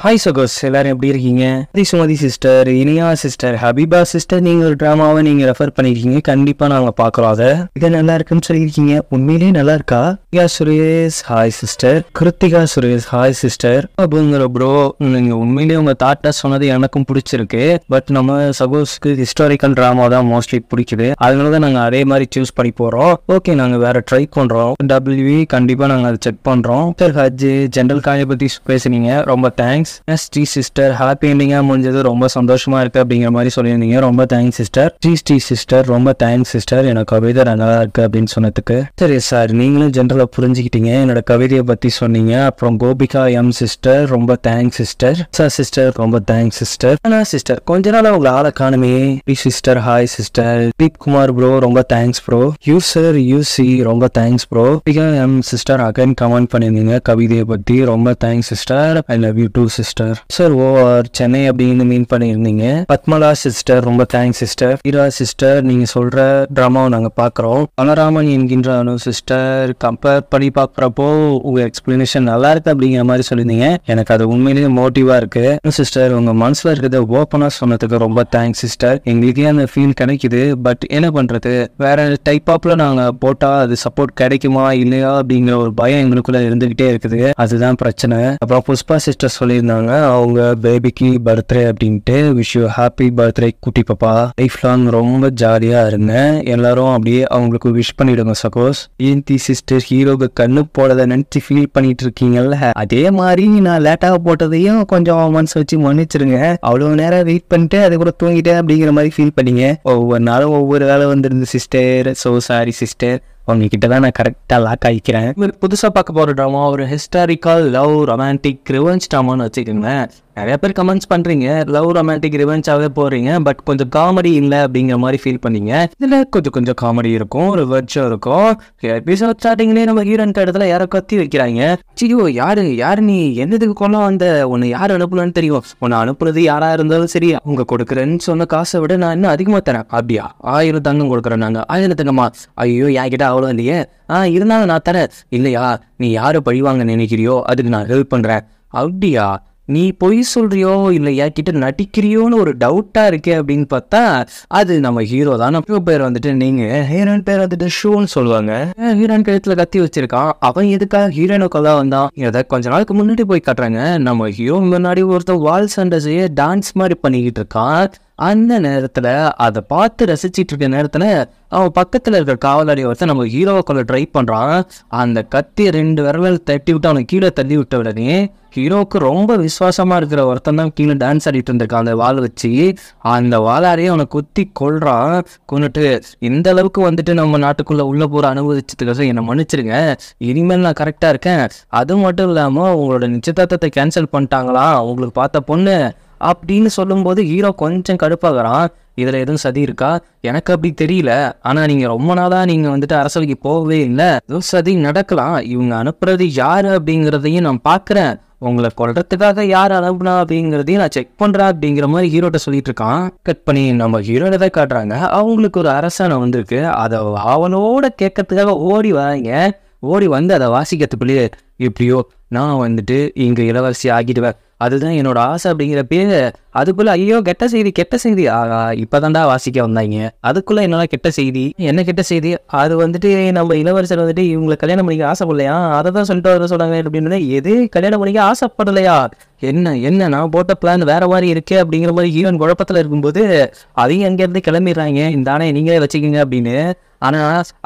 Hi சகோஸ், எல்லாரும் எப்படி இருக்கீங்க? Sumathi sister, Iniya sister, Habiba sister, நீங்க ஒரு ட்ராமாவை நீங்க ரெஃபர் பண்ணிருக்கீங்க. கண்டிப்பா நாங்க பாக்குறோம். அதை இது நல்லா இருக்குன்னு சொல்லியிருக்கீங்க. உண்மையிலேயே நல்லா இருக்கா? Suresh hi sister. Kiruthiga Suresh hi sister. அப்படிங்கிற ப்ரோ, நீங்க உண்மையிலேயே உங்க தாட்டா சொன்னது எனக்கும் பிடிச்சிருக்கு. பட் நம்ம சகோஸ்க்கு ஹிஸ்டாரிக்கல் ட்ராமா தான் மோஸ்ட்லி பிடிக்குது. அதனாலதான் நாங்க அதே மாதிரி சூஸ் பண்ணி போறோம். ஓகே, நாங்க வேற ட்ரை பண்றோம். டபிள்யூ கண்டிப்பா நாங்க அதை செக் பண்றோம். ஹஜ் ஜென்ரல் காயை பத்தி பேசுனீங்க, ரொம்ப தேங்க்ஸ். ஸ்ரீ சிஸ்டர், ஹாப்பி எண்டிங்கா முடிஞ்சது, ரொம்ப சந்தோஷமா இருக்கு அப்படிங்கிற மாதிரி சொல்லியிருந்தீங்க. ரொம்ப தேங்க்ஸ் சிஸ்டர். ஸ்ரீ சிஸ்டர், ரொம்ப தேங்க்ஸ் சிஸ்டர். என்னோட கவிதை நல்லா இருக்கு அப்படின்னு சொன்னதுக்கு. சரி சார், நீங்களும் ஜென்ரலா புரிஞ்சுக்கிட்டீங்க. என்னோட கவிதையை பத்தி சொன்னீங்க. அப்புறம் கோபிகா எம் சிஸ்டர், ரொம்ப தேங்க்ஸ் சிஸ்டர். சார் சிஸ்டர், ரொம்ப தேங்க்ஸ் சிஸ்டர். ஆனா சிஸ்டர், கொஞ்ச நாள் உங்களை ஆளை காணுமே. Sister hi sister. Deep Kumar bro, ரொம்ப தேங்க்ஸ் ப்ரோ. யூசர் யூசி, ரொம்ப thanks bro. M sister again comment பண்ணியிருந்தீங்க கவிதையை பத்தி. ரொம்ப thanks sister. I love you too sister. Sir OR Chennai அப்படின்னு மீன் பண்ணியிருந்தீங்க. பத்மலா சிஸ்டர், ரொம்ப தேங்க்ஸ் சிஸ்டர். ஹீரா சிஸ்டர், நீங்க சொல்ற டிராமாவை நாங்க பாக்குறோம். பலராமன் என்கின்ற அனு சிஸ்டர், கம்பேர் பண்ணி பாக்குறப்போ உங்க எக்ஸ்பிளனேஷன் நல்லா இருக்கு அப்படிங்கிற மாதிரி சொல்லியிருந்தீங்க. எனக்கு அது உண்மையிலேயே மோட்டிவா இருக்கு சிஸ்டர். உங்க மனசுல இருக்கிறத ஓப்பனா சொன்னதுக்கு ரொம்ப தேங்க்ஸ் சிஸ்டர். எங்களுக்கே அந்த ஃபீல் கிடைக்குது. பட் என்ன பண்றது, வேற டைப் ஆப்ல நாங்க போட்டா அது சப்போர்ட் கிடைக்குமா இல்லையா அப்படிங்கிற ஒரு பயம் எங்களுக்குள்ள இருந்துகிட்டே இருக்குது. அதுதான் பிரச்சனை. அப்புறம் புஷ்பா சிஸ்டர் சொல்லியிருந்தாங்க அவங்க பேபிக்கு பர்த்டே அப்படின்ட்டு. விஷ் யூ ஹாப்பி பர்த்டே குட்டி பாப்பா. லைஃப் லாங் ரொம்ப ஜாலியா இருங்க. எல்லாரும் அப்படியே அவங்களுக்கு விஷ் பண்ணிடுங்க சகோஸ். ஏந்தி சிஸ்டர், ஹீரோக்கு கண்ணு போடதை நினைச்சு ஃபீல் பண்ணிட்டு இருக்கீங்கல்ல, அதே மாதிரி நான் லேட்டாக போட்டதையும் கொஞ்சம் மனசு வச்சு மன்னிச்சிருங்க. அவ்வளவு நேரம் வெயிட் பண்ணிட்டு அதுக்கப்புறம் தூங்கிட்டேன் அப்படிங்கிற மாதிரி ஃபீல் பண்ணீங்க. ஒவ்வொரு நாளும் ஒவ்வொரு வேலை வந்துருந்து சிஸ்டர். So sorry sister. உங்ககிட்ட தான் நான் கரெக்டாக லாக் ஆகிக்கிறேன். புதுசாக பார்க்க போகிற ட்ராமா ஒரு ஹிஸ்டாரிக்கல் லவ் ரொமான்டிக் ரிவெஞ்ச் ட்ராமான்னு வச்சுக்கோங்களேன். நிறைய பேர் கமெண்ட்ஸ் பண்ணுறீங்க லவ் ரொமான்டிக் ரிவெஞ்சாகவே போகிறீங்க, பட் கொஞ்சம் காமெடி இல்லை அப்படிங்கிற மாதிரி ஃபீல் பண்ணீங்க. இதில் கொஞ்சம் காமெடி இருக்கும், ரிவெஞ்சும் இருக்கும். எபிசோட் ஸ்டார்டிங்லேயே நம்ம ஹீரோயின் இடத்துல யாரை கத்தி வைக்கிறாங்க. சியோ, யாரு நீ என்னதுக்கு கொள்ள வந்த, உன்னை யார் அனுப்புனான்னு தெரியும். உன்னை அனுப்புனது யாரா இருந்தாலும் சரி, அவங்க கொடுக்குறேன்னு சொன்ன காசை விட நான் இன்னும் அதிகமாக தரேன். அப்படியா? 1000 தங்கம் கொடுக்குறேன். நாங்கள் 1000 தங்கம்மா? ஐயோ, என்கிட்ட அவ்வளோ இல்லையே. இருந்தாலும் நான் தரேன். இல்லையா, நீ யாரை பழிவாங்க நினைக்கிறியோ அதுக்கு நான் ஹெல்ப் பண்ணுறேன். அப்படியா? நீ பொய் சொல்றியோ இல்லை என்கிட்ட நடிக்கிறியோன்னு ஒரு டவுட்டா இருக்கே அப்படின்னு பார்த்தா அது நம்ம ஹீரோ தான். நம்ம பேர் வந்துட்டு, நீங்க ஹீரோயின் பேர் வந்துட்டு ஷூன்னு சொல்லுவாங்க. ஹீரோயின் கழுத்துல கத்தி வச்சிருக்கான். அவன் எதுக்காக ஹீரோயினுக்குள்ள வந்தான்? இதை கொஞ்ச நாளுக்கு முன்னாடி போய் காட்டுறாங்க. நம்ம ஹீரோ முன்னாடி ஒருத்தர் வால் சண்டை செய்ய டான்ஸ் மாதிரி பண்ணிக்கிட்டு இருக்கான். அந்த நேரத்துல அதை பார்த்து ரசிச்சிட்டு இருக்க நேரத்துல அவன் பக்கத்துல இருக்கிற காவலாளி ஒருத்தன் நம்ம ஹீரோவை கொள்ள ட்ரை பண்றான். அந்த கத்தி 2 விரல் தட்டி விட்டு அவனை கீழே தள்ளி விட்ட உடனே ஹீரோவுக்கு ரொம்ப விசுவாசமா இருக்கிற ஒருத்தன் தான் கீழே டான்ஸ் ஆடிட்டு இருந்திருக்கான். அந்த வாள் வச்சு அந்த வாளாரையே அவனை குத்தி கொள்றான். கொண்டுட்டு, இந்த அளவுக்கு வந்துட்டு நம்ம நாட்டுக்குள்ள உள்ள போற அனுபவிச்சதுக்காக என்னை மன்னிச்சிருங்க, இனிமேல் நான் கரெக்டா இருக்கேன். அது மட்டும் இல்லாம உங்களோட நிச்சயதார்த்தத்தை கேன்சல் பண்ணிட்டாங்களா உங்களுக்கு பார்த்த பொண்ணு அப்படின்னு சொல்லும்போது ஹீரோ கொஞ்சம் கடுப்பாகிறான். இதுல எதுவும் சதி இருக்கா? எனக்கு அப்படி தெரியல. ஆனா நீங்க ரொம்ப நாளா நீங்க வந்துட்டு அரசவைக்கு போகவே இல்லை. எதுவும் சதி நடக்கலாம். இவங்க அனுப்புறது யாரு அப்படிங்கிறதையும் நான் பாக்குறேன். உங்களை கொல்றதுக்காக யார் அனுப்புனா அப்படிங்கிறதையும் நான் செக் பண்றேன் அப்படிங்கிற மாதிரி ஹீரோட்ட சொல்லிட்டு இருக்கான். கட் பண்ணி நம்ம ஹீரோனை தான் காட்டுறாங்க. அவங்களுக்கு ஒரு அரசாணை வந்திருக்கு. அதை அவனோட கேட்கறதுக்காக ஓடி வராங்க. ஓடி வந்து அதை வாசிக்கிறதுக்குள்ளேயே, எப்படியோ நான் வந்துட்டு இங்க இளவரசி ஆகிடுவேன், அதுதான் என்னோட ஆசை அப்படிங்கிற பேரு. அதுக்குள்ள ஐயோ கெட்ட செய்தி இப்பதான்டா வாசிக்க வந்தாங்க. அதுக்குள்ள என்னோட கெட்ட செய்தி. என்ன கெட்ட செய்தி? அது வந்துட்டு நம்ம இளவரசர் வந்துட்டு இவங்களை கல்யாணம் பண்ணிக்க ஆசைப்படலையா, அதை தான் சொல்லிட்டு வர சொன்னாங்க அப்படின்னு. எது கல்யாணம் பண்ணிக்க ஆசைப்படலையா? என்ன நான் போட்ட பிளான் வேற மாதிரி இருக்கு அப்படிங்கிற மாதிரி ஹீரோயின் குழப்பத்துல இருக்கும்போது அதையும் அங்கேருந்து கிளம்பிடுறாங்க. இந்த ஆணையை நீங்களே வச்சுக்கோங்க அப்படின்னு. ஆனா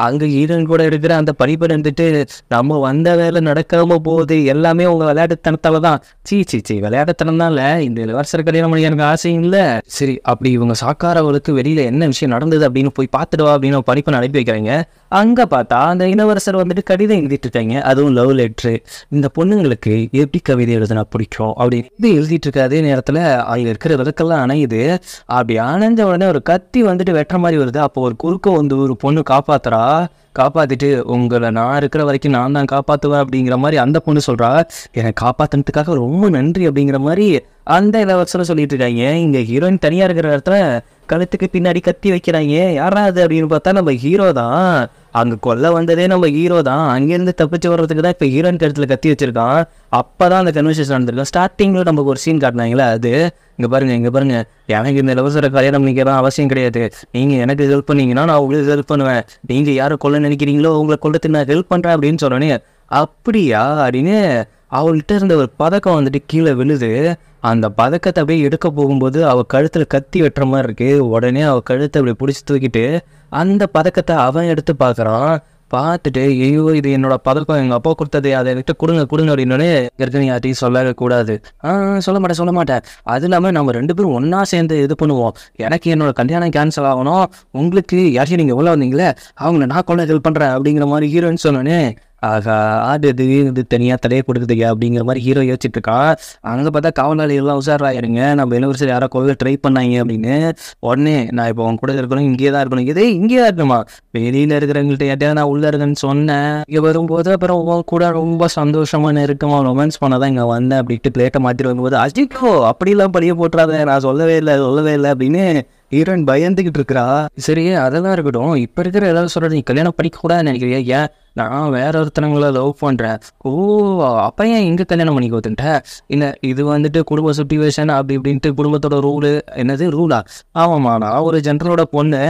அங்க ஹீரோயின் கூட இருக்கிற அந்த படிப்பை இருந்துட்டு, நம்ம வந்த வேலை நடக்காம போகுது, எல்லாமே உங்க விளையாட்டுத்தனத்தாலதான். சீ விளையாட்டுத்தனம் தான் இல்ல, இந்த இளவரசர் கல்யாணம் பண்ணி எனக்கு ஆசையும் இல்ல. சரி, அப்படி இவங்க சாக்காரவளுக்கு வெளியில என்ன விஷயம் நடந்தது அப்படின்னு போய் பார்த்துடுவா அப்படின்னு படிப்பை அனுப்பி வைக்கிறாங்க. அங்க பார்த்தா அந்த இளவரசர் வந்துட்டு கடிதம் எழுதிட்டு இருக்காங்க. அதுவும் லவ் லெட்ரு. இந்த பொண்ணுங்களுக்கு எப்படி கவிதை எழுதுனா பிடிக்கும் அப்படின்னு எழுதிட்டு இருக்க அதே நேரத்துல அங்க இருக்கிற விளக்கெல்லாம் அணையுது. அப்படி அணைஞ்ச உடனே ஒரு கத்தி வந்துட்டு வெட்டுற மாதிரி வருது. அப்போ ஒரு குறுக்க வந்து ஒரு பொண்ணு காப்பாத்திட்டு, உங்களை நான் இருக்கிற வரைக்கும் நான் தான் காப்பாத்துவேன் அப்படிங்கிற மாதிரி அந்த பொண்ணு சொல்றா. என்னை காப்பாத்துனதுக்காக ரொம்ப நன்றி அப்படிங்கிற மாதிரி அந்த இளவரசரை சொல்லிட்டு இருக்காங்க. இங்க ஹீரோயின் தனியா இருக்கிற இடத்துல கழுத்துக்கு பின்னாடி கத்தி வைக்கிறாங்க. யாரா அது அப்படின்னு பார்த்தா நம்ம ஹீரோ தான். அங்க கொல்ல வந்ததே நம்ம ஹீரோ தான். அங்கேருந்து தப்பிச்சு வர்றதுக்கு தான் இப்போ ஹீரோயின் கழுத்துல கத்தி வச்சிருக்கான். அப்பதான் அந்த கன்வர்சேஷன் நடந்திருக்கான். ஸ்டார்டிங்ல நமக்கு ஒரு சீன் காட்டினாங்களே, அது இங்க பாருங்க, எனக்கு இந்த இலவசரை கல்யாணம் பண்ணிக்கிறோம் அவசியம் கிடையாது. நீங்க எனக்கு ஹெல்ப் பண்ணீங்கன்னா நான் உங்களுக்கு ஹெல்ப் பண்ணுவேன். நீங்க யாரை கொல்ல நினைக்கிறீங்களோ உங்களை கொல்லத்துக்கு நான் ஹெல்ப் பண்றேன் அப்படின்னு சொன்னோன்னே, அப்படியா அப்படின்னு அவள்கிட்ட இருந்த ஒரு பதக்கம் வந்துட்டு கீழே விழுது. அந்த பதக்கத்தை அப்படியே எடுக்க போகும்போது அவள் கழுத்தில் கத்தி வெட்டுற மாதிரி இருக்கு. உடனே அவள் கழுத்தை அப்படி பிடிச்சி தூக்கிட்டு அந்த பதக்கத்தை அவன் எடுத்து பார்க்குறான். பார்த்துட்டு ஐயோ இது என்னோட பதக்கம், எங்கள் அப்பா கொடுத்தது, அதை என்கிட்ட கொடுங்க அப்படின்னோடனே நீ யார்ட்டையும் சொல்லக்கூடாது. சொல்ல மாட்டேன். அது இல்லாமல் நம்ம 2 பேரும் ஒன்றா சேர்ந்து இது பண்ணுவோம். எனக்கு என்னோட கல்யாணம் கேன்சல் ஆகணும், உங்களுக்கு யாரையும் நீங்கள் உள்ள வந்தீங்களே அவங்கள நான் கொள்ள ஹெல்ப் பண்ணுறேன் அப்படிங்கிற மாதிரி ஹீரோன்னு சொன்னோன்னே, ஆகா இது தனியாக தலையை கொடுக்குதுங்க அப்படிங்கிற மாதிரி ஹீரோ யோசிச்சுட்டு இருக்கான். அங்கே பார்த்தா காவலாளி எல்லாம் உஷாராயிருங்க, நம்ம இளவரசர் யாரோ கொள்ள ட்ரை பண்ணாங்க அப்படின்னு. உடனே நான் இப்போ அவங்க கூட இருக்கணும், இங்கே தான் இருக்கணும். இங்கே தான் இருக்கணுமா, வெளியில் இருக்கிறவங்கள்ட்ட யார்ட்டையா நான் உள்ள இருக்கேன்னு சொன்னேன். இங்கே வரும்போது அப்புறம் உன் கூட ரொம்ப சந்தோஷமான இருக்குமா ரொமான்ஸ் பண்ணாதான் இங்கே வந்தேன் அப்படின்ட்டு பிளேட்டை மாற்றிட்டு வரும்போது, அஜிக்கோ அப்படிலாம் பழிய போட்டுறாத, நான் சொல்லவே இல்லை அப்படின்னு ஹீரோயின் பயந்துக்கிட்டு இருக்கிறா. சரி அதெல்லாம் இருக்கட்டும், இப்போ இருக்கிற ஏதாவது சொல்கிறது நீ கல்யாணம் பண்ணிக்கூடாதுன்னு நினைக்கிறியா? ஏன் நான் வேற ஒருத்தனங்களை லவ் பண்ணுறேன். ஓ அப்போ ஏன் இங்கே கல்யாணம் பண்ணிக்க வந்துட்டேன்? இல்லை இது வந்துட்டு குடும்ப சுட்டிவேஷன் அப்படி இப்படின்ட்டு குடும்பத்தோட ரூலு. என்னது ரூலா? ஆமாம்மா, நான் ஒரு ஜென்ரலோட பொண்ணு,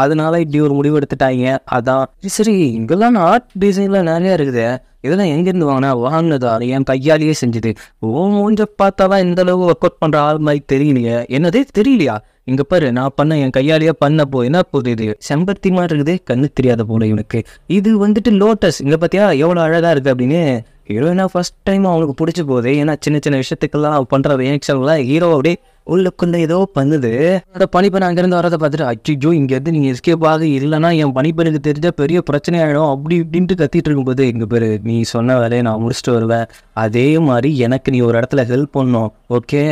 அதனால இப்படி ஒரு முடிவு எடுத்துட்டாங்க. அதான். சரி இங்கெல்லாம் ஆர்ட் டிசைன்லாம் நிறையா இருக்குது, இதெல்லாம் எங்கேருந்து வாங்கினதா? என் கையாலேயே செஞ்சுது. ஓ மூஞ்ச பார்த்தாதான் இந்த அளவு ஒர்க் அவுட் பண்ணுற ஆள் மாதிரி தெரியலையே. என்னது தெரியலையா? இங்க பாரு, நான் பண்ண என் கையாலேயே பண்ணப்போ என்ன போகுது, இது செம்பருத்தி மாதிரி இருக்குது, கண்ணு தெரியாத போல இவனுக்கு. இது வந்துட்டு லோட்டஸ், இங்க பார்த்தியா எவ்வளோ அழகாக இருக்குது அப்படின்னு ஹீரோயினா ஃபர்ஸ்ட் டைம் அவனுக்கு பிடிச்சி போகுது. ஏன்னா சின்ன சின்ன விஷயத்துக்கெல்லாம் அவன் பண்ணுற ரியாக்ஷன்லாம் ஹீரோ அப்படியே உள்ளுக்குள்ள ஏதோ பண்ணுது. அந்த பனிப்பெண் அங்கேருந்து வரதை பார்த்துட்டு அச்சோ இங்கேருந்து நீங்கள் எஸ்கேப் ஆக, இல்லைன்னா என் பனிப்பெண்ணுக்கு தெரிஞ்ச பெரிய பிரச்சனை ஆகிடும் அப்படி இப்படின்ட்டு கத்திட்டு இருக்கும்போது, இங்கே பேர் நீ சொன்ன வேலையை நான் முடிச்சுட்டு வருவேன், அதே மாதிரி எனக்கு நீ ஒரு இடத்துல ஹெல்ப் பண்ணணும், ஓகே?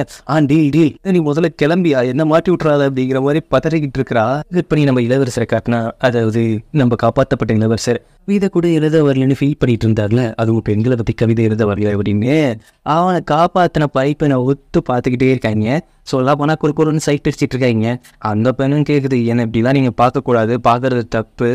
டீல் நீ முதல்ல கிளம்பியா, என்ன மாட்டி விட்றாத அப்படிங்கிற மாதிரி பதறிக்கிட்டு இருக்கிறா. இப்போ நீ நம்ம இளவரசரை காட்டினா, அதாவது நம்ம காப்பாற்றப்பட்ட இளவரசர் கவிதை கூட எழுத வரலன்னு ஃபீல் பண்ணிட்டு இருந்தார்ல, அதுவும் பெண்களை பற்றி கவிதை எழுத வரல அப்படின்னு அவனை காப்பாற்றின பைப்பனை ஒத்து பார்த்துக்கிட்டே இருக்காங்க. சொல்ல போனால் குறுக்குறுன்னு சைட் அடிச்சிட்டு இருக்காங்க. அந்த பெண்ணும் கேட்குது, என்ன இப்படிலாம் நீங்கள் பார்க்கக்கூடாது, பார்க்கறது தப்பு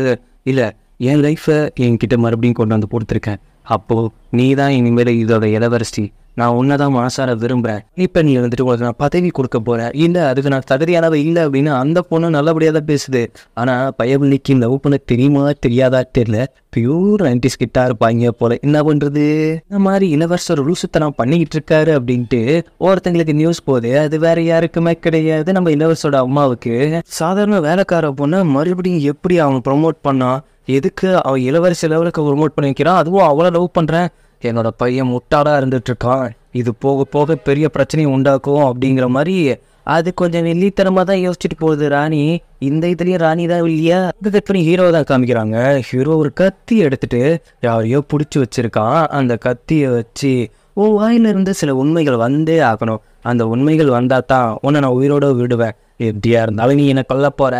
இல்லை, என் லைஃப்பை என்கிட்ட மறுபடியும் கொண்டு வந்து கொடுத்துருக்கேன், அப்போது நீ தான் இனிமேல் இதோட இளவரசி, நான் உன்னை தான் மனசார விரும்புகிறேன், இப்போ நீ வந்துட்டு உங்களுக்கு நான் பதவி கொடுக்க போகிறேன், இல்லை அதுக்கு நான் தகுதியானவை இல்லை அப்படின்னு அந்த பொண்ணு நல்லபடியாக தான் பேசுது. ஆனால் பயபுள்ளிக்கு லவ் பண்ண தெரியுமா தெரியாதா தெரியல, பியூர் 90s கிட்டா இருப்பாங்க போல. என்ன பண்ணுறது, இந்த மாதிரி இளவரசர் ரூசுத்தனம் பண்ணிக்கிட்டு இருக்காரு அப்படின்ட்டு ஒருத்தங்களுக்கு நியூஸ் போகுது. அது வேற யாருக்குமே கிடையாது, நம்ம இளவரசோட அம்மாவுக்கு. சாதாரண வேலைக்கார பொண்ணை மறுபடியும் எப்படி அவன் ப்ரொமோட் பண்ணான், எதுக்கு அவன் இளவரசி லெவலுக்கு ப்ரொமோட் பண்ணி வைக்கிறான், அதுவும் அவளை லவ் பண்ணுறேன், என்னோட பையன் முட்டாளாக இருந்துட்டு இருக்கான், இது போக போக பெரிய பிரச்சனையை உண்டாக்கும் அப்படிங்கிற மாதிரி அது கொஞ்சம் வெள்ளித்தனமாக தான் யோசிச்சுட்டு போகுது ராணி. இந்த இதுலேயும் ராணி தான் இல்லையா? கட் பண்ணி ஹீரோ தான் காமிக்கிறாங்க. ஹீரோ ஒரு கத்தி எடுத்துட்டு யாரையோ பிடிச்சி வச்சிருக்கான். அந்த கத்தியை வச்சு வாயிலிருந்து சில உண்மைகள் வந்தே ஆகணும், அந்த உண்மைகள் வந்தால் தான் உன்னை நான் உயிரோட விடுவேன், எப்படியா இருந்தாலும் நீ என்னை கொல்ல போகிற,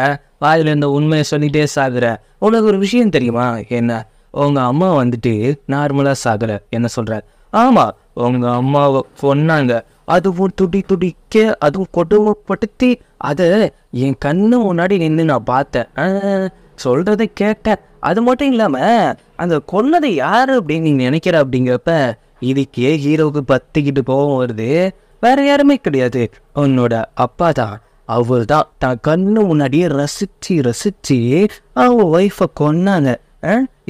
வாயில் இந்த உண்மையை சொல்லிகிட்டே சாகுற. உனக்கு ஒரு விஷயம் தெரியுமா, என்ன உங்க அம்மா வந்துட்டு நார்மலாக சாகலை, என்ன சொல்கிற? ஆமாம், உங்கள் அம்மாவை கொன்னாங்க, அதுவும் துடிக்க, அதுவும் கொடுமைப்படுத்தி, அதை என் கண்ணு முன்னாடி நின்று நான் பார்த்தேன், சொல்கிறத கேட்டேன். அது மட்டும் இல்லாமல் அந்த கொன்னதை யார் அப்படின்னு நீங்கள் நினைக்கிற அப்படிங்கிறப்ப இதுக்கே ஹீரோவுக்கு பத்திக்கிட்டு கோவம் வருது. வேற யாருமே கிடையாது, உன்னோட அப்பா தான். அவர் தான் தான் கண்ணு முன்னாடியே ரசிச்சு அவன் ஒய்ஃபை கொன்னாங்க.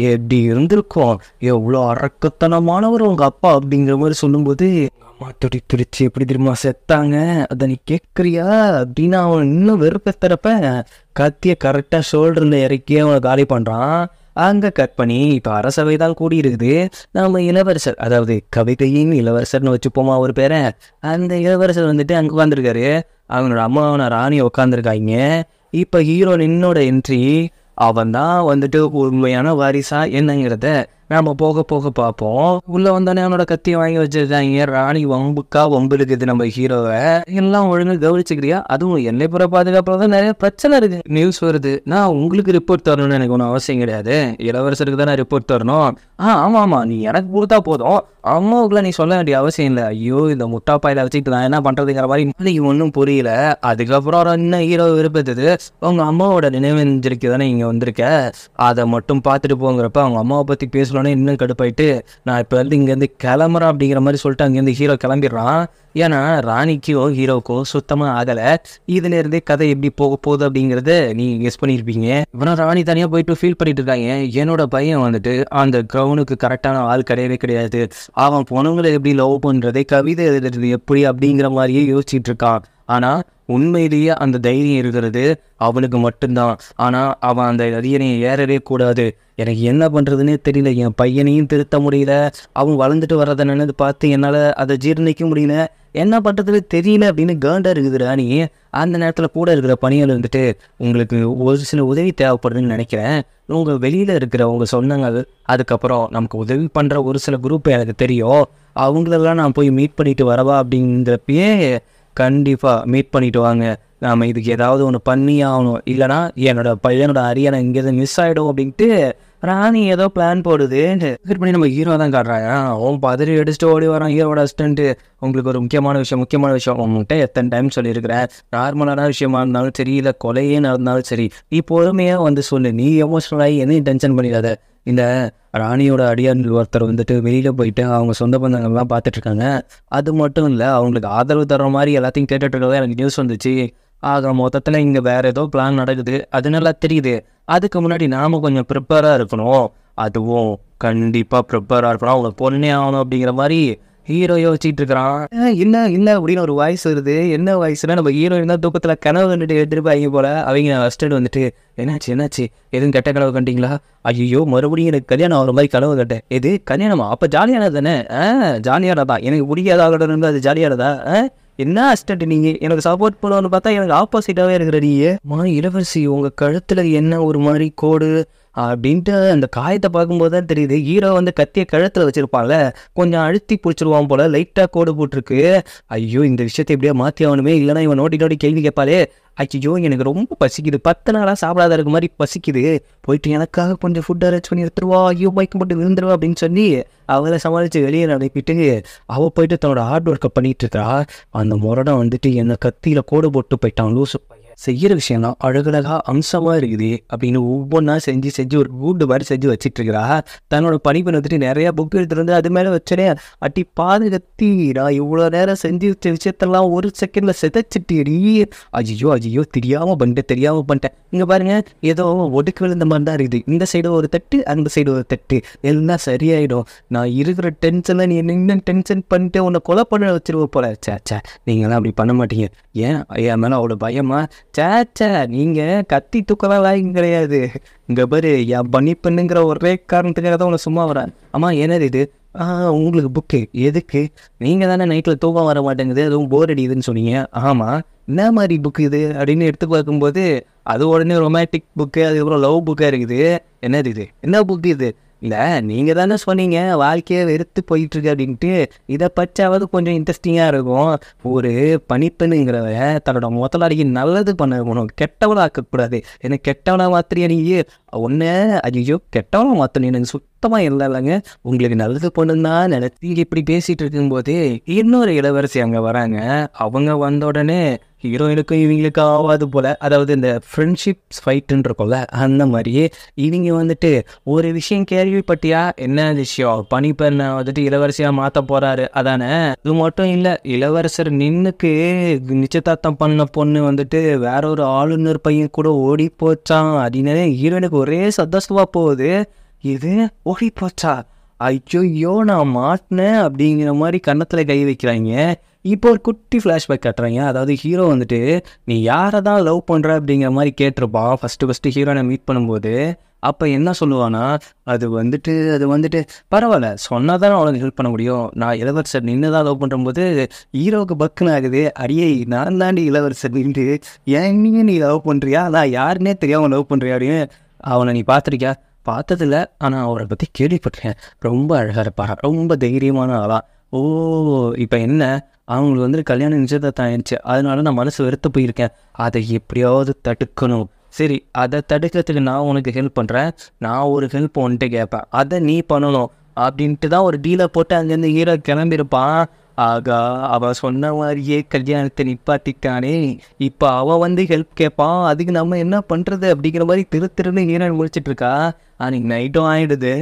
எப்படி இருந்திருக்கும், எவ்வளோ அரக்கத்தனமானவர் உங்க அப்பா அப்படிங்கிற மாதிரி சொல்லும்போது அம்மா துடிச்சு எப்படி தெரியுமா செத்தாங்க, அதை நீ கேட்குறியா அப்படின்னு அவன் இன்னும் வெறுப்பெத்தரப்ப கத்தியை கரெக்டாக ஷோல்டரில் இறக்கி அவனை காலி பண்ணுறான். அங்கே கட் பண்ணி இப்போ அரசவை தான் கூடி இருக்குது. நம்ம இளவரசர், அதாவது கவிதையின் இளவரசர்னு வச்சுப்போமா ஒரு பேரை, அந்த இளவரசர் வந்துட்டு அங்கே உட்காந்துருக்காரு. அவனோட அம்மாவன ராணி உட்காந்துருக்காங்க. இப்போ ஹீரோயினோட என்ட்ரி, அவன் தான் வந்துட்டு உண்மையான வாரிசா என்னங்கிறத நாம போக போக பார்ப்போம். உள்ள வந்தோடனே அவனோட கத்தியை வாங்கி வச்சிருக்காங்க. ராணி வம்புக்கா வம்பு இருக்குது நம்ம ஹீரோவை. எல்லாம் ஒழுங்கா கவனிச்சுக்கிறியா? அதுவும் எல்லைப்புற பாதுகாப்புல தான் நிறைய பிரச்சனை இருக்கு. நியூஸ் வருது. நான் உங்களுக்கு ரிப்போர்ட் தரணும்னு எனக்கு ஒன்றும் அவசியம் கிடையாது. இளவரசருக்கு தான் நான் ரிப்போர்ட் தரணும். ஆமா நீ எனக்கு கொடுத்தா போதும், அம்மாவுக்குலாம் நீ சொல்ல வேண்டிய அவசியம் இல்லை. ஐயோ இந்த முட்டாப்பாயில வச்சுக்கிட்டு நான் என்ன பண்றதுங்கிற மாதிரி எனக்கு ஒன்றும் புரியல. அதுக்கப்புறம் என்ன ஹீரோ விருப்பத்தது, அவங்க அம்மாவோட நினைவஞ்சலிக்கு தானே இங்கே வந்திருக்க, அதை மட்டும் பார்த்துட்டு போங்கிறப்ப அவங்க அம்மாவை பற்றி பேசலோன்னே இன்னும் கடுப்பாயிட்டு நான் இப்போ வந்து இங்கேருந்து கிளம்புறேன் அப்படிங்கிற மாதிரி சொல்லிட்டு அங்கேருந்து ஹீரோ கிளம்பிடுறான். ஏன்னா ராணிக்கும் ஹீரோக்கும் சுத்தமாக ஆகலை. இதுலேருந்தே கதை எப்படி போக போகுது அப்படிங்கிறத நீங்கள் கெஸ் பண்ணியிருப்பீங்க. இவனா ராணி தனியாக போயிட்டு ஃபீல் பண்ணிட்டு இருக்காங்க. என்னோட பையன் வந்துட்டு அந்த கிரவுனுக்கு கரெக்டான ஆள் கிடையவே கிடையாது. அவன் பொண்ணுங்களை எப்படி லவ் பண்ணுறது, கவிதை எழுதுறது எப்படி அப்படிங்கிற மாதிரியே யோசிச்சுட்டு இருக்கான். ஆனால் உண்மையிலேயே அந்த தைரியம் இருக்கிறது அவனுக்கு மட்டும்தான். ஆனால் அவன் அந்த அரியணையை ஏறவே கூடாது. எனக்கு என்ன பண்ணுறதுன்னே தெரியல. என் பையனையும் திருத்த முடியல. அவன் வளர்ந்துட்டு வர்றதை நினைத்து பார்த்து என்னால் அதை ஜீர்ணிக்க முடியல. என்ன பண்ணுறதுன்னு தெரியல அப்படின்னு கேண்டா இருக்குது ராணி. அந்த நேரத்தில் கூட இருக்கிற பணியாளர் வந்துட்டு உங்களுக்கு ஒரு சில உதவி தேவைப்படுதுன்னு நினைக்கிறேன். உங்கள் வெளியில் இருக்கிறவங்க சொன்னாங்க. அதுக்கப்புறம் நமக்கு உதவி பண்ணுற ஒரு சில குரூப் எனக்கு தெரியும். அவங்களெல்லாம் நான் போய் மீட் பண்ணிட்டு வரவா அப்படிங்கிறப்பயே கண்டிப்பாக மீட் பண்ணிட்டு வாங்க. நாம் இதுக்கு ஏதாவது ஒன்று பண்ணி ஆகணும். இல்லைனா என்னோட பையனோட அரியணை இங்கேருந்து மிஸ் ஆகிடும் அப்படின்ட்டு ராணி ஏதோ பிளான் போடுது. ஃபிட் பண்ணி நம்ம ஹீரோ தான் காட்டுறாங்க. அவன் பதறி அடிச்சுட்டு ஓடி வரான் ஹீரோட அசிஸ்டன்ட்டு. உங்களுக்கு ஒரு முக்கியமான விஷயம் உங்கள்கிட்ட எத்தனை டைம் சொல்லியிருக்கிறேன். நார்மலான விஷயமா இருந்தாலும் சரி, இல்லை கொலையே நடந்தாலும் சரி, நீ பொறுமையாக வந்து சொல்லு. நீ எமோஷனலாகி எதையும் டென்ஷன் பண்ணிடாத. இந்த ராணியோட அடியார்கள் ஒருத்தர் வந்துட்டு வெளியில் போயிட்டு அவங்க சொந்த பந்தங்கள்லாம் பார்த்துட்ருக்காங்க. அது மட்டும் இல்லை, அவங்களுக்கு ஆதரவு தர்ற மாதிரி எல்லாத்தையும் கேட்டுட்டு இருக்கதான் எனக்கு நியூஸ் வந்துச்சு. ஆக மொத்தத்தில் இங்கே வேறு ஏதோ பிளான் நடக்குது, அது நல்லா தெரியுது. அதுக்கு முன்னாடி நாம் கொஞ்சம் ப்ரிப்பேராக இருக்கணும். அதுவும் கண்டிப்பாக ப்ரிப்பேராக இருக்கணும். அவங்க பொண்ணே ஆகணும் அப்படிங்கிற மாதிரி ஹீரோ யோசிச்சுட்டு இருக்கிறான். இல்லை அப்படின்னு ஒரு வாய்ஸ் வருது. என்ன வாய்ஸ்னா, நம்ம ஹீரோயின் தான் தூக்கத்தில் கனவு கண்டுட்டு எடுத்துருப்பாங்க போல. அவங்க ஃபஸ்ட்டு வந்துட்டு என்னாச்சு எதுவும் கெட்ட கனவு கண்டிங்களா? ஐயோ மறுபடியும் எனக்கு கல்யாணம் ஆகிற மாதிரி கனவு கட்டேன். எது கல்யாணமா? அப்போ ஜாலியானது தானே? ஜாலியானதா? எனக்கு முடியாதாக இருந்தால் அது ஜாலியானதா? என்ன அசிஸ்டன்ட் நீங்கள் எனக்கு சப்போர்ட் பண்ணுவோன்னு பார்த்தா எனக்கு ஆப்போசிட்டாகவே இருக்கிற நீ இளவரசி உங்கள் கழுத்தில் என்ன ஒரு மாதிரி கோடு அப்படின்ட்டு அந்த காயத்தை பார்க்கும்போது தான் தெரியுது. ஹீரோ வந்து கத்தியை கழுத்தில் வச்சுருப்பான்ல, கொஞ்சம் அழுத்தி பிடிச்சிருவான் போல், லைட்டாக கோடு போட்டிருக்கு. ஐயோ இந்த விஷயத்தை எப்படியா மாற்றி ஆகணுமே, இல்லைனா இவன் நோட்டி கேள்வி கேட்பாளே. ஐயோ எனக்கு ரொம்ப பசிக்குது, 10 நாளாக சாப்பிடாத இருக்க மாதிரி பசிக்குது, போயிட்டு எனக்காக கொஞ்சம் ஃபுட் அரேஞ்ச் பண்ணி எடுத்துருவா, ஐயோ பைக்கு மட்டும் விழுந்துருவா அப்படின்னு சொல்லி அவளை சமாளித்து வெளியே அனுப்பிட்டு அவள் போயிட்டு தன்னோட ஹார்ட் ஒர்க்கை பண்ணிட்டு இருக்கா. அந்த முரடம் வந்துட்டு என்னை கத்தியில் கோடு போட்டு போயிட்டான் லூசு பையன். செய்கிற விஷயம்லாம் அழகழகா அம்சமாக இருக்குது அப்படின்னு ஒவ்வொன்றா செஞ்சு ஒரு கூண்டு மாதிரி செஞ்சு வச்சிட்டு இருக்கிறா. தன்னோட படிப்பை வந்துட்டு நிறையா புக் எடுத்துருந்து அது மேலே வச்சனே அட்டி பாதுகத்தி. நான் இவ்வளோ நேரம் செஞ்சு வச்ச விஷயத்தெல்லாம் ஒரு செகண்டில் செதைச்சிட்டு ஐயோ தெரியாமல் பண்ணிட்டேன். இங்கே பாருங்க, ஏதோ ஒடுக்கு விழுந்த மாதிரி தான் இருக்குது. இந்த சைடு ஒரு தட்டு, அந்த சைடு ஒரு தட்டு, எல்லாம் சரியாயிடும். நான் இருக்கிற டென்ஷனில் நீ என்ன டென்ஷன் பண்ணிட்டு உன்னை கொலை பண்ண வச்சிருவ போல. சே நீங்களாம் அப்படி பண்ண மாட்டீங்க. ஏன் என் மேலே அவ்வளோ பயமா? சே நீங்கள் கத்தி தூக்கலாம் வாய்க்கு கிடையாது. இங்கே பாரு, என் பண்ணிப்பண்ணுங்கிற ஒரே காரணத்துக்காக தான் உன்னை சும்மா வரேன். ஆமா என்னது இது? உங்களுக்கு புக்கு எதுக்கு? நீங்கள் தானே நைட்டில் தூக்கம் வர மாட்டேங்குது, அதுவும் போர் அடிக்குதுன்னு சொன்னீங்க. ஆமாம், என்ன மாதிரி புக்கு இது அப்படின்னு எடுத்து பார்க்கும்போது அது உடனே ரொமான்டிக் புக்கு, அதுக்கப்புறம் லவ் புக்காக இருக்குது. என்னது இது? என்ன புக்கு இது? இல்லை நீங்கள் தானே சொன்னீங்க வாழ்க்கையை வெறுத்து போயிட்டுருக்கு அப்படின்ட்டு. இதை பச்சாவது கொஞ்சம் இன்ட்ரெஸ்டிங்காக இருக்கும். ஒரு பணிப்பெண்ணுங்கிறவ தன்னோட முதலாளிக்கு நல்லது பண்ணணும், கெட்டவளை ஆக்கக்கூடாது. எனக்கு கெட்டவனை மாத்திரியா நீ? ஒன்று ஐயோ கெட்டவனை மாற்றணும் எனக்கு சுத்தமாக இல்லைங்க, உங்களுக்கு நல்லது பண்ணுன்னா நினைச்சு இப்படி பேசிகிட்டு இருக்கும்போது இன்னொரு இளவரசி அங்கே வராங்க. அவங்க வந்த உடனே ஹீரோயினுக்கும் இவங்களுக்கும் ஆகாது போல், அதாவது இந்த ஃப்ரெண்ட்ஷிப் ஃபைட்டுன்னு இருக்கும்ல அந்த மாதிரி இவங்க வந்துட்டு ஒரு விஷயம் கேள்விப்பட்டியா? என்ன விஷயம்? பணிப்பெண்ணை வந்துட்டு இளவரசியாக மாற்ற போகிறாரு அதானே? இது மட்டும் இல்லை, இளவரசர் நின்னுக்கு நிச்சயதார்த்தம் பண்ண பொண்ணு வந்துட்டு வேற ஒரு ஆளுநர் பையன் கூட ஓடி போச்சான் அப்படின்னு ஹீரோயினுக்கு ஒரே சந்தோஷமாக போகுது. இது ஓடி போச்சா? ஐயோ நான் மாட்டினேன் அப்படிங்கிற மாதிரி கன்னத்தில் கை வைக்கிறாங்க. இப்போ ஒரு குட்டி ஃப்ளாஷ்பேக் காட்டுறாங்க. அதாவது ஹீரோ வந்துட்டு நீ யாரை தான் லவ் பண்ணுற அப்படிங்கிற மாதிரி கேட்டிருப்பான் ஃபஸ்ட்டு ஹீரோனை மீட் பண்ணும்போது. அப்போ என்ன சொல்லுவானா, அது வந்துட்டு பரவாயில்ல சொன்னால் தானே அவனுக்கு ஹெல்ப் பண்ண முடியும். நான் இளவரசர் நின்று தான் லவ் பண்ணும்போது ஹீரோவுக்கு பக்குன்னு ஆகுது. அடியே நான் தாண்டி இளவரசர் நின்று ஏன் நீ லவ் பண்ணுறியா? நான் யாருன்னே தெரியாமல் லவ் பண்ணுறியா அப்படின்னு. அவனை நீ பார்த்துருக்கியா? பார்த்ததில்ல, ஆனால் அவரை பற்றி கேள்விப்பட்டிருக்கேன். ரொம்ப அழகாக இருப்பாரா, ரொம்ப தைரியமான ஆளா. ஓ, இப்போ என்ன, அவங்களுக்கு வந்துட்டு கல்யாணம் நிச்சயதார்த்தம் ஆயிடுச்சு, அதனால நான் மனசு வெறுத்து போயிருக்கேன், அதை எப்படியாவது தடுக்கணும். சரி, அதை தடுக்கிறதுக்கு நான் உனக்கு ஹெல்ப் பண்ணுறேன், நான் ஒரு ஹெல்ப் உன்ட்டு கேட்பேன், அதை நீ பண்ணணும் அப்படின்ட்டு தான் ஒரு டீலை போட்டு அங்கேருந்து ஹீரோ கிளம்பியிருப்பான். ஆகா, அவன் சொன்ன மாதிரியே கல்யாணத்தை நிப்பாட்டிட்டானே, இப்போ அவன் வந்து ஹெல்ப் கேட்பான், அதுக்கு நம்ம என்ன பண்ணுறது அப்படிங்கிற மாதிரி திருன்னு ஹீரோயின் முடிச்சிட்டு இருக்கா. அன்னைக்கு நைட்டும் ஆகிடுது.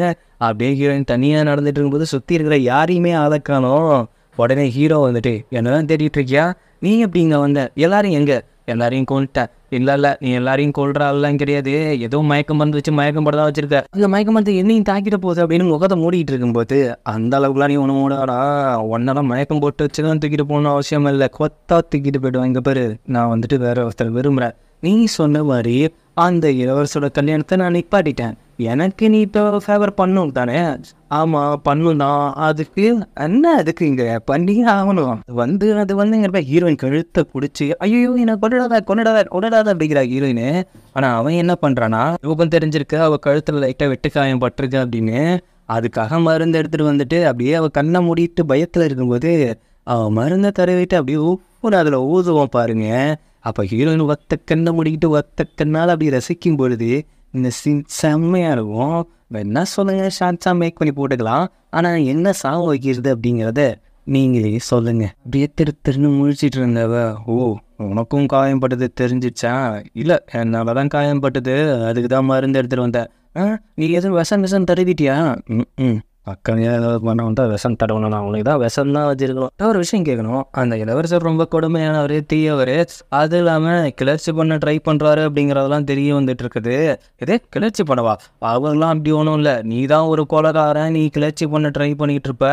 அப்படியே ஹீரோயின் தனியாக நடந்துட்டு இருக்கும்போது சுற்றி இருக்கிற யாரையுமே ஆளக்கானோம். உடனே ஹீரோ வந்துட்டு, என்னதான் தேடிட்டு இருக்கியா, நீ எப்படி இங்கே வந்த, எல்லாரும் எங்கே, எல்லாரையும் கொண்டுட்டேன். இல்லை நீ எல்லாரையும் கொள்றாள்லாம் கிடையாது, ஏதோ மயக்கம் மருந்து வச்சு மயக்கம் போட தான் வச்சிருக்க, அந்த மயக்கம் மருந்து என்னையும் தாக்கிட்ட போகுது அப்படின்னு முகத்தை மூடிட்டு இருக்கும்போது, அந்த அளவுக்குலாம் நீ ஒன்று மூடாடா, ஒன்னெல்லாம் மயக்கம் போட்டு வச்சு தான் தூக்கிட்டு போகணும் அவசியம் இல்லை, கொத்தா தூக்கிட்டு போய்டுவேன். இங்கே பாரு, நான் வந்துட்டு வேற ஒருத்தர் விரும்புகிறேன், நீ சொன்ன மாதிரி அந்த இளவரசோட கல்யாணத்தை நான் நிப்பாட்டிட்டேன், எனக்கு நீ இப்போ ஃபேவர் பண்ணும் தானே. ஆமாம் பண்ணும் தான், அதுக்கு என்ன, அதுக்கு இங்கே பண்ணியே ஆகணும். அது வந்துங்கிறப்ப ஹீரோயின் கழுத்தை பிடிச்சி, ஐயோ என்னை கொண்டாடாத அப்படிங்கிற ஹீரோயினு. ஆனால் அவன் என்ன பண்ணுறான்னா, ரூபம் தெரிஞ்சிருக்கு, அவள் கழுத்தில் லைட்டாக வெட்டுக்காயம் பட்டிருக்கு அப்படின்னு, அதுக்காக மருந்து எடுத்துகிட்டு வந்துட்டு அப்படியே அவள் கண்ணை மூடிட்டு பயத்தில் இருக்கும்போது அவன் மருந்தை தடவிட்டு அப்படியே ஊப்புன்னு அதில் ஊதுவான் பாருங்க. அப்போ ஹீரோயின் ஒத்த கண்ணை முடிக்கிட்டு ஒத்த கண்ணால் அப்படி ரசிக்கும் பொழுது இந்த சீன் செம்மையாக இருக்கும். என்ன சொல்லுங்கள், ஷார்ட்ஸாக மேக் பண்ணி போட்டுக்கலாம், ஆனால் என்ன சாவு வைக்கிறது அப்படிங்கிறத நீங்களே சொல்லுங்கள். அப்படியே திருன்னு முழிச்சிட்டு இருந்தவ, ஓ உனக்கும் காயம்பட்டது தெரிஞ்சிச்சா, இல்லை என்னால் தான் காயம்பட்டது, அதுக்கு தான் மருந்து எடுத்துகிட்டு வந்தேன். நீ எதுவும் விஷம் தடவிட்டியா? ம் அக்கறையாக ஏதாவது பண்ண வந்தால் விஷம் தடவணும், நான் உனக்கு தான் விஷம் தான் வச்சுருக்கணும். ஒரு விஷயம் கேட்கணும், அந்த இளவரசர் ரொம்ப கொடுமையானவர், தீயவர், அது இல்லாமல் கிளர்ச்சி பண்ண ட்ரை பண்ணுறாரு அப்படிங்கிறதெல்லாம் தெரிய வந்துட்டு இருக்குது. இதே கிளர்ச்சி பண்ணவா, அவர்லாம் அப்படி ஒன்றும் இல்லை, நீ தான் ஒரு கொலைகாரன், நீ கிளர்ச்சி பண்ண ட்ரை பண்ணிக்கிட்டு இருப்ப,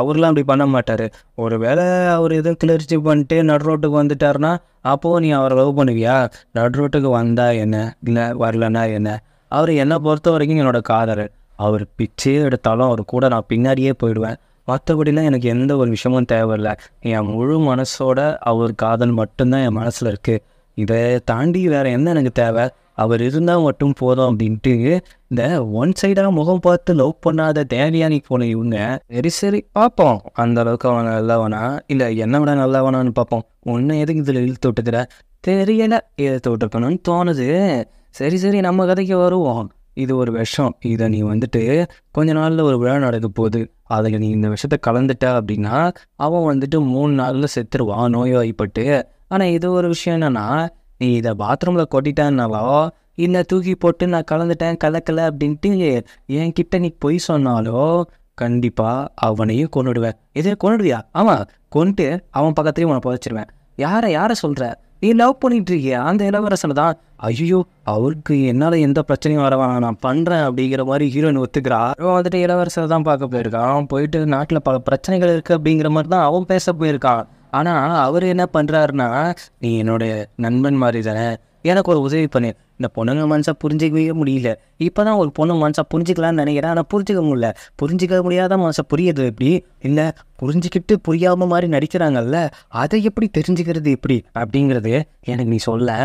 அவர்லாம் அப்படி பண்ண மாட்டார். ஒரு வேளை அவர் எதுவும் கிளர்ச்சி பண்ணிட்டு நடு ரோட்டுக்கு வந்துட்டாருன்னா அப்போது நீ அவரை லவ் பண்ணுவியா? நடு ரோட்டுக்கு வந்தால் என்ன, இல்லை வரலன்னா என்ன, அவர் என்னை பொறுத்த வரைக்கும் என்னோட காதலர், அவர் பிச்சையே எடுத்தாலும் அவர் கூட நான் பின்னாடியே போயிடுவேன், மற்றபடிலாம் எனக்கு எந்த ஒரு விஷயமும் தேவையில்லை, என் முழு மனசோட அவர் காதல் மட்டும்தான் என் மனசில் இருக்குது, இதை தாண்டி வேறு என்ன எனக்கு தேவை, அவர் இருந்தால் மட்டும் போதும் அப்படின்ட்டு இந்த ஒன் சைடாக முகம் பார்த்து லவ் பண்ணாத தேவையானி போன இவங்க, சரி பார்ப்போம் அந்த அளவுக்கு அவன் நல்லவனா இல்லை என்னை விட நல்லவனான்னு பார்ப்போம், ஒன்று எதுக்கு இதில் இழுத்து விட்டுக்கிற தெரியலை, இழுத்து விட்டுருக்கணும்னு தோணுது. சரி நம்ம கதைக்கு வருவோம். இது ஒரு விஷம், இதை நீ வந்துட்டு கொஞ்ச நாளில் ஒரு விழா நடக்க போகுது, அதில் நீ இந்த விஷத்தை கலந்துட்ட அப்படின்னா அவன் வந்துட்டு 3 நாளில் செத்துருவான் நோய்வாய்ப்பட்டு. ஆனால் இது ஒரு விஷயம் என்னன்னா, நீ இதை பாத்ரூமில் கொட்டிட்டான்னாலோ இல்லை தூக்கி போட்டு நான் கலந்துட்டேன் கலக்கலை அப்படின்ட்டு என்கிட்ட நீ பொய் சொன்னாலோ கண்டிப்பாக அவனையும் கொண்டுடுவேன். இதே கொண்டுடுவியா? ஆமாம், கொண்டு அவன் பக்கத்துலேயும் உன்னை புதைச்சிருவேன். யாரை சொல்கிற, நீ லவ் பண்ணிட்டு இருக்கியா அந்த இளவரசனை தான். ஐயோ, அவருக்கு என்னால் எந்த பிரச்சனையும் வரவா, நான் பண்ணுறேன் அப்படிங்கிற மாதிரி ஹீரோயின் ஒத்துக்கிறா. அவன் வந்துட்டு இளவரசரை தான் பார்க்க போயிருக்கான், அவன் போயிட்டு நாட்டில் பல பிரச்சனைகள் இருக்குது அப்படிங்கிற மாதிரி தான் அவன் பேச போயிருக்கான். ஆனால் அவர் என்ன பண்ணுறாருன்னா, நீ என்னுடைய நண்பன் மாதிரி தானே, எனக்கு ஒரு உதவி பண்ணு, இந்த பொண்ணுங்க மனசை புரிஞ்சிக்கவே முடியல, இப்போ தான் ஒரு பொண்ணு மனசை புரிஞ்சிக்கலான்னு நினைக்கிறேன், ஆனால் புரிஞ்சிக்க முடியல, புரிஞ்சிக்க முடியாத மனசை புரியுது எப்படி, இல்லை புரிஞ்சிக்கிட்டு புரியாமல் மாதிரி நடிக்கிறாங்கல்ல, அதை எப்படி தெரிஞ்சுக்கிறது எப்படி அப்படிங்கிறது எனக்கு நீ சொல்ல.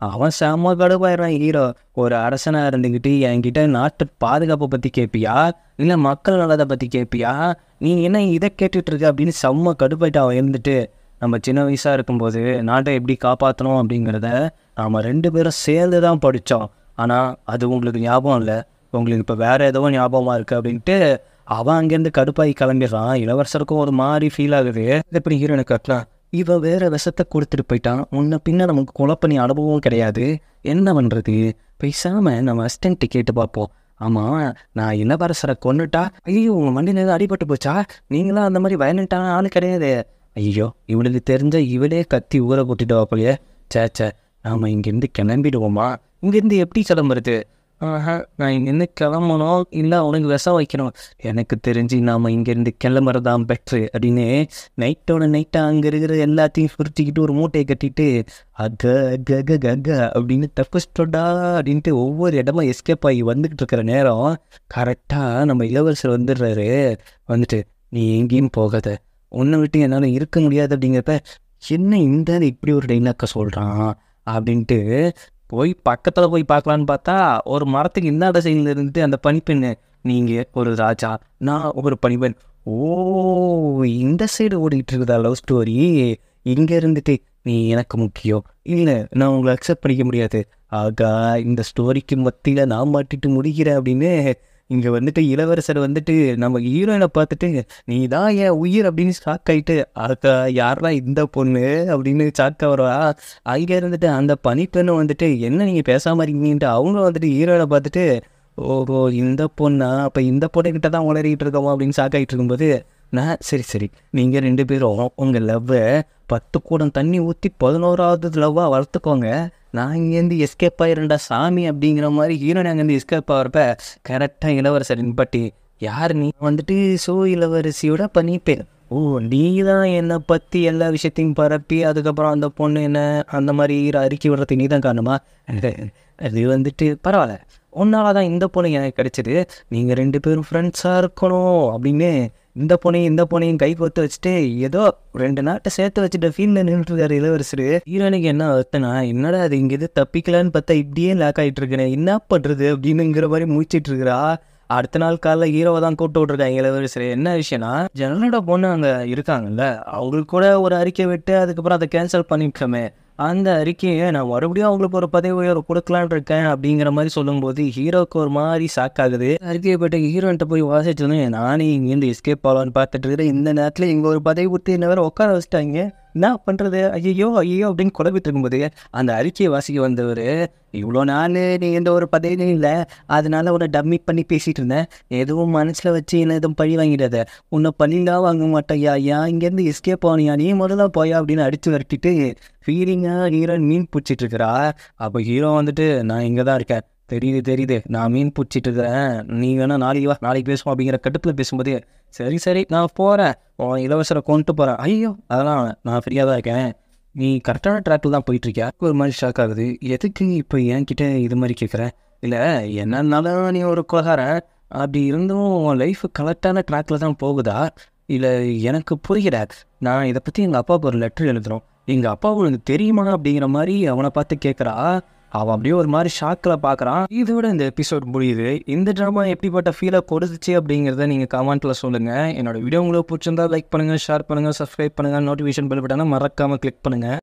அவன் செம்ம கடுப்பாயிடுறான் ஹீரோ. ஒரு அரசனாக இருந்துக்கிட்டு என்கிட்ட நாட்டு பாதுகாப்பை பற்றி கேட்பியா இல்லை மக்கள் நலத்தை பற்றி கேட்பியா, நீ என்ன இதை கேட்டுட்ருக்க அப்படின்னு செம்ம கடுப்பாயிட்டு அவன் இருந்துட்டு, நம்ம சின்ன வயசாக இருக்கும்போது நாட்டை எப்படி காப்பாற்றணும் அப்படிங்கிறத நாம் 2 பேரும் சேர்ந்து தான் படித்தோம், ஆனால் அது உங்களுக்கு ஞாபகம் இல்லை, உங்களுக்கு இப்போ வேறு ஏதோ ஞாபகமாக இருக்குது அப்படின்ட்டு அவன் அங்கேருந்து கடுப்பாகி கிளம்பிடுறான். இளவரசருக்கும் ஒரு மாதிரி ஃபீல் ஆகுது, எப்படி ஹீரோனை கட்டலாம், இவன் வேறு விஷத்தை கொடுத்துட்டு போயிட்டான், முன்ன பின்ன நமக்கு கொலை பண்ணி அனுபவம் கிடையாது, என்ன பண்ணுறது, பேசாமல் நம்ம அசிஸ்டன்ட்டு கேட்டு பார்ப்போம். ஆமாம், நான் இளவரசரை கொண்டுட்டா, ஐயோ உங்கள் மண்டியில் எதுவும் அடிபட்டு போச்சா, நீங்களாம் அந்த மாதிரி வயலண்ட்டான ஆள் கிடையாது, ஐயோ இவளுக்கு தெரிஞ்ச இவளே கத்தி ஊரை கூட்டிட்டு வாப்பலையே, சேச்சே நாம் இங்கேருந்து கிளம்பிடுவோமா, இங்கேருந்து எப்படி கிளம்புறது, நான் இங்கேருந்து கிளம்பணும் இல்லை அவனுக்கு விஷம் வைக்கணும், எனக்கு தெரிஞ்சு நாம் இங்கேருந்து கிளம்புறதான் பெட்ரு அப்படின்னு நைட்டோட நைட்டாக அங்கே இருக்கிற எல்லாத்தையும் சுருட்டிக்கிட்டு ஒரு மூட்டையை கட்டிட்டு அக அப்படின்னு தப்பிச்சிட்டோடா அப்படின்ட்டு ஒவ்வொரு இடமா எஸ்கேப் ஆகி வந்துக்கிட்டு இருக்கிற நேரம் கரெக்டாக நம்ம இளவரசர் வந்துடுறாரு. வந்துட்டு நீ எங்கேயும் போகாத, உன்னை விட்டு என்னால் இருக்க முடியாது அப்படிங்கிறப்ப, என்ன இந்த இப்படி ஒரு டைலாக்கை சொல்கிறான் அப்படின்ட்டு போய் பக்கத்தில் போய் பார்க்கலான்னு பார்த்தா ஒரு மரத்துக்கு இந்தாண்ட சைடில் இருந்துட்டு அந்த பனிப்பெண்ணு, நீங்கள் ஒரு ராஜா, நான் ஒரு பனிப்பெண். ஓ, இந்த சைடு ஓடிக்கிட்டு இருக்குதா லவ் ஸ்டோரி? இங்கே இருந்துட்டு நீ எனக்கு முக்கியம், இல்லை நான் உங்களை அக்செப்ட் பண்ணிக்க முடியாது, ஆகா இந்த ஸ்டோரிக்கு மத்தியில் நான் மாட்டிட்டு முடிக்கிறேன் அப்படின்னு இங்கே வந்துட்டு இளவரசர் வந்துட்டு நம்ம ஹீரோயினை பார்த்துட்டு நீ தான் என் உயிர் அப்படின்னு ஷாக் ஆகிட்டு, ஆகா யாரா இந்த பொண்ணு அப்படின்னு ஷாக் ஆகிறா. அங்கே இருந்துட்டு அந்த பனிப்பெண்ணு வந்துட்டு என்ன நீங்கள் பேசாமல் இருக்கீங்கன்ட்டு அவங்க வந்துட்டு ஹீரோயினை பார்த்துட்டு ஓஹோ இந்த பொண்ணா, அப்போ இந்த பொண்ணுக்கிட்ட தான் உளறிட்டு இருக்கோம் அப்படின்னு ஷாக் ஆகிட்டு இருக்கும்போது நான் சரி சரி நீங்கள் 2 பேரும் உங்கள் லவ்வை 10 கூடம் தண்ணி ஊற்றி 11வது லவ்வாக வளர்த்துக்கோங்க, நான் இங்கேருந்து எஸ்கேப் ஆகிருந்தா சாமி அப்படிங்கிற மாதிரி ஹீரோயின் அங்கேருந்து எஸ்கேப் ஆகிறப்ப கரெக்டாக இளவரசரின் பட்டி யார் நீ வந்துட்டு இளவரசியோட பண்ணிப்பேன். ஓ, நீ தான் என்னை பற்றி எல்லா விஷயத்தையும் பரப்பி அதுக்கப்புறம் அந்த பொண்ணு என்ன அந்த மாதிரி அறிக்கை விடுறதுக்கு நீ தான் காரணமா? அது வந்துட்டு பரவாயில்ல, உன்னால தான் இந்த பொண்ணு எனக்கு கிடைச்சிது, நீங்கள் 2 பேரும் ஃப்ரெண்ட்ஸாக இருக்கணும் அப்படின்னு இந்த பொண்ணையும் கை கோர்த்து வச்சுட்டு ஏதோ 2 நாட்டை சேர்த்து வச்சுட்டு ஃபீல்டில் நின்றுருக்காரு இளவரசர். ஹீரோனுக்கு என்ன அர்த்தனா, என்னடா அது இங்கேருந்து தப்பிக்கலான்னு பார்த்தா இப்படியே லாக் ஆகிட்டு இருக்கேன், என்ன பண்ணுறது அப்படின்னுங்கிற மாதிரி முடிச்சிட்டு இருக்கிறா. அடுத்த நாள் காலைல ஹீரோவை தான் கூப்பிட்டு விட்ருக்காங்க இளவரசர். என்ன விஷயம்னா, ஜனனோட பொண்ணு அங்கே இருக்காங்கல்ல, அவங்களுக்கு கூட ஒரு அறிக்கை விட்டு அதுக்கப்புறம் அதை கேன்சல் பண்ணிட்டோமே, அந்த அறிக்கையை நான் மறுபடியும் அவங்களுக்கு ஒரு பதவி உயர்வு கொடுக்கலான்னு இருக்கேன் அப்படிங்கிற மாதிரி சொல்லும்போது ஹீரோக்கு ஒரு மாதிரி ஷாக் ஆகுது. அறிக்கையை போய்ட்டு ஹீரோன்ட்ட போய் வாசிச்சோன்னே நானே இங்கேருந்து எஸ்கேப் ஆகலான்னு பார்த்துட்டு இருக்கிறேன், இந்த நேரத்தில் இங்கே ஒரு பதவி கொடுத்து என்ன வேறு உட்கார வச்சுட்டாங்க, என்ன பண்ணுறது, ஐயோ அப்படின்னு குழப்பிட்டு இருக்கும்போது அந்த அறிக்கையை வாசிக்க வந்தவர், இவ்வளோ நாள் நீ எந்த ஒரு பதவியும் இல்லை, அதனால உன்னை டம்மி பண்ணி பேசிகிட்டு இருந்தேன், எதுவும் மனசில் வச்சு என்ன எதுவும் பழி வாங்கிடாத, உன்னை பழிலாம் வாங்க மாட்டேயா, ஏன் இங்கேருந்து எஸ்கேப் ஆனியா, நீ முதல்ல போயா அப்படின்னு அடித்து வரட்டிட்டு ஃபீலிங்காக ஹீரோயின் மீன் பிடிச்சிட்டு இருக்கிறா. அப்போ ஹீரோ வந்துட்டு நான் இங்கே தான் இருக்கேன், தெரியுது நான் மீன் பிடிச்சிட்டு இருக்கிறேன், நீ வேணா நாளைக்கு பேசுவோம் அப்படிங்கிற கட்டுப்பில் பேசும்போது சரி நான் போகிறேன், இளவரசரை கொண்டு போகிறேன், ஐயோ அதெல்லாம் நான் ஃப்ரீயாக தான் இருக்கேன், நீ கரெக்டான ட்ராக்கில் தான் போயிட்டுருக்கியா. ஒரு மாதிரி ஷாக் ஆகுது, எதுக்கு இப்போ என்கிட்ட இது மாதிரி கேட்குறேன், இல்லை என்னன்னாலும் நீ ஒரு கொலகாரன், அப்படி இருந்தும் உன் லைஃப் கரெக்டான ட்ராக்கில் தான் போகுதா, இல்லை எனக்கு புரியல, நான் இதை பற்றி எங்கள் அப்பாவுக்கு ஒரு லெட்டர் எழுதுகிறோம், எங்கள் அப்பாவுக்கு எனக்கு தெரியுமா அப்படிங்கிற மாதிரி அவனை பார்த்து கேட்குறா. அவன் அப்படியே ஒரு மாதிரி ஷாக்கில் பார்க்குறான். இதோட இந்த எபிசோட் முடியுது. இந்த ட்ராமா எப்படிப்பட்ட ஃபீலை கொடுத்துச்சு அப்படிங்கிறத நீங்கள் கமெண்ட்டில் சொல்லுங்கள். என்னோட வீடியோ உங்களுக்கு பிடிச்சிருந்தா லைக் பண்ணுங்கள், ஷேர் பண்ணுங்கள், சப்ஸ்கிரைப் பண்ணுங்கள், நோட்டிஃபிகேஷன் பெல் பட்டனை மறக்காமல் கிளிக் பண்ணுங்கள்.